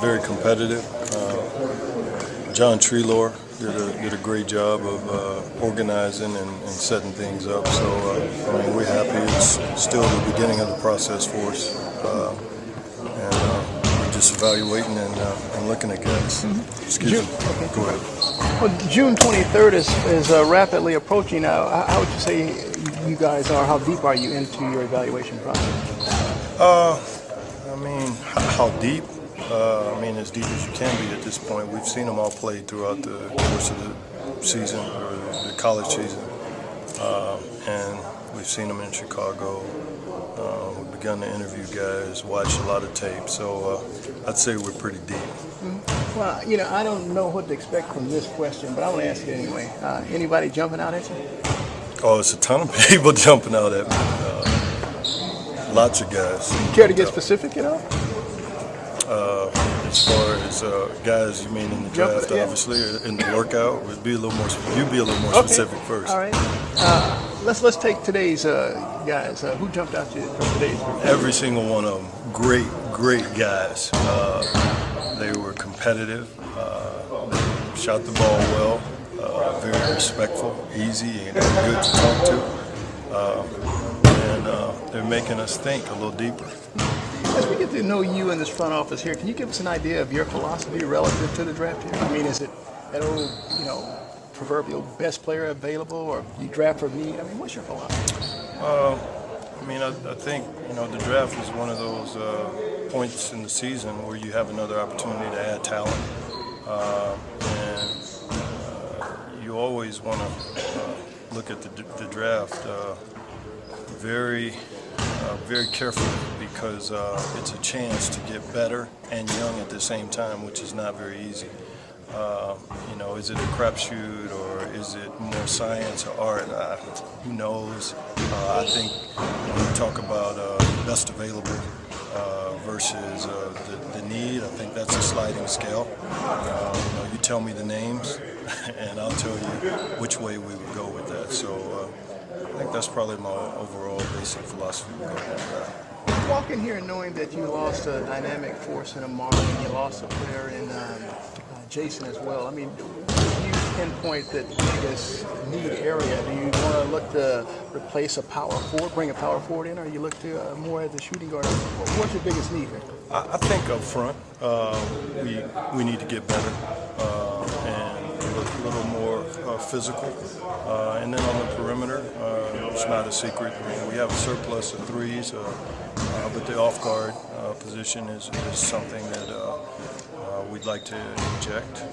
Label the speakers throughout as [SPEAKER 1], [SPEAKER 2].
[SPEAKER 1] very competitive. John Treelor did a great job of organizing and setting things up. So we're happy. It's still the beginning of the process for us, and we're just evaluating and looking at guys.
[SPEAKER 2] Mm-hmm.
[SPEAKER 1] Excuse me.
[SPEAKER 2] Okay.
[SPEAKER 1] Go ahead.
[SPEAKER 2] Well, June 23rd is rapidly approaching now. How would you say you guys are? How deep are you into your evaluation process?
[SPEAKER 1] How deep? As deep as you can be at this point. We've seen them all play throughout the course of the season, or the college season, and we've seen them in Chicago. We've begun to interview guys, watched a lot of tape, so I'd say we're pretty deep.
[SPEAKER 2] Mm-hmm. Well, I don't know what to expect from this question, but I want to ask it anyway. Anybody jumping out at you?
[SPEAKER 1] Oh, it's a ton of people jumping out at me. Lots of guys.
[SPEAKER 2] Care to get specific at all?
[SPEAKER 1] As far as guys, you mean in the draft,
[SPEAKER 2] yeah.
[SPEAKER 1] obviously, or in the workout, you'd be a little more specific first.
[SPEAKER 2] All right. Let's take today's guys. Who jumped out to you from today's group?
[SPEAKER 1] Every single one of them. Great guys. They were competitive. They shot the ball well. Very respectful, easy, and good to talk to. And they're making us think a little deeper.
[SPEAKER 2] As we get to know you in this front office here, can you give us an idea of your philosophy relative to the draft here? Is it that old, proverbial best player available, or you draft for need? What's your philosophy?
[SPEAKER 1] I think, the draft is one of those points in the season where you have another opportunity to add talent. And you always want to look at the draft very carefully, because it's a chance to get better and young at the same time, which is not very easy. Is it a crapshoot, or is it more science or art? Who knows? I think when we talk about best available versus the need, I think that's a sliding scale. You tell me the names, and I'll tell you which way we would go with that. So I think that's probably my overall basic philosophy.
[SPEAKER 2] Walk in here knowing that you lost a dynamic force in Amari, and you lost a player in Jason as well. Do you pinpoint the biggest need area? Do you want to look to replace a power forward, bring a power forward in, or you look to more at the shooting guard? What's your biggest need here?
[SPEAKER 1] I think up front, we need to get better and a little more physical. And then on the perimeter, it's not a secret. We have a surplus of threes, but the off-guard position is something that we'd like to inject.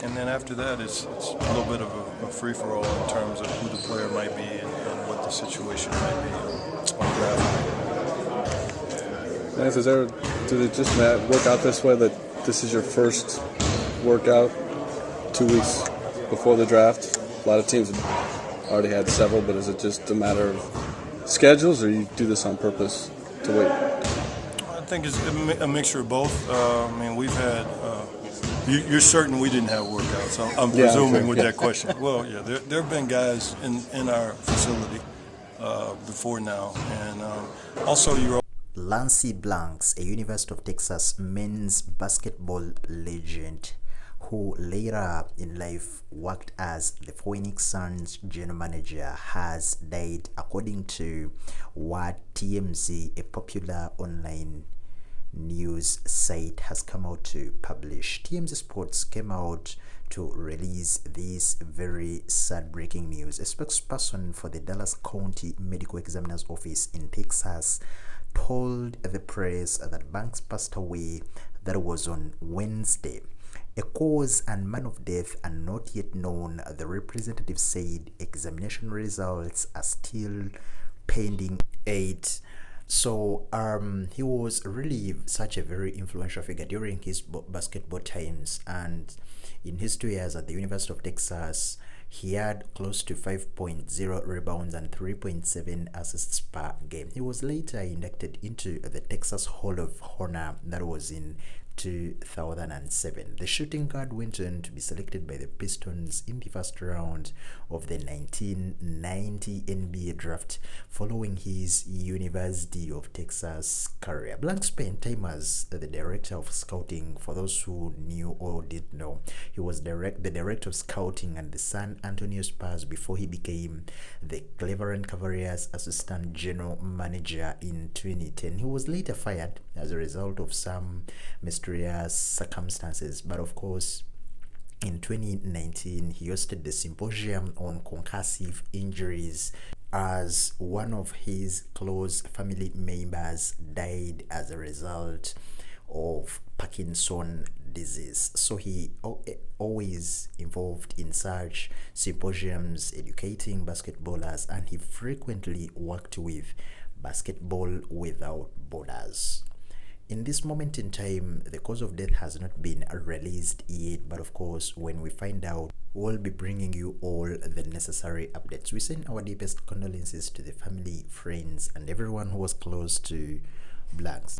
[SPEAKER 1] And then after that, it's a little bit of a free-for-all in terms of who the player might be and what the situation might be on the draft.
[SPEAKER 3] Lance, did it just work out this way, that this is your first workout 2 weeks before the draft? A lot of teams have already had several, but is it just a matter of schedules, or you do this on purpose to wait?
[SPEAKER 1] I think it's a mixture of both. We've had. You're certain we didn't have workouts? I'm presuming with that question. Well, yeah, there have been guys in our facility before now, and also you're.
[SPEAKER 4] Lancey Blanks, a University of Texas men's basketball legend, who later in life worked as the Phoenix Suns general manager, has died, according to what TMZ, a popular online news site, has come out to publish. TMZ Sports came out to release this very sad breaking news. A spokesperson for the Dallas County Medical Examiner's Office in Texas told the press that Banks passed away. That was on Wednesday. A cause and manner of death are not yet known, the representative said. Examination results are still pending. So he was really such a very influential figure during his basketball times, and in his 2 years at the University of Texas, he had close to 5.0 rebounds and 3.7 assists per game. He was later inducted into the Texas Hall of Honor. That was in 2007. The shooting guard went on to be selected by the Pistons in the first round of the 1990 NBA draft following his University of Texas career. Blank spent time as the director of scouting. For those who knew or didn't know, he was the director of scouting at the San Antonio Spurs before he became the Cleveland Cavaliers assistant general manager in 2010. He was later fired as a result of some mysterious circumstances, but of course in 2019 he hosted the symposium on concussive injuries as one of his close family members died as a result of Parkinson disease. So he always involved in such symposiums educating basketballers, and he frequently worked with Basketball Without Borders. In this moment in time, the cause of death has not been released yet, but of course when we find out, we'll be bringing you all the necessary updates. We send our deepest condolences to the family, friends, and everyone who was close to Blanks.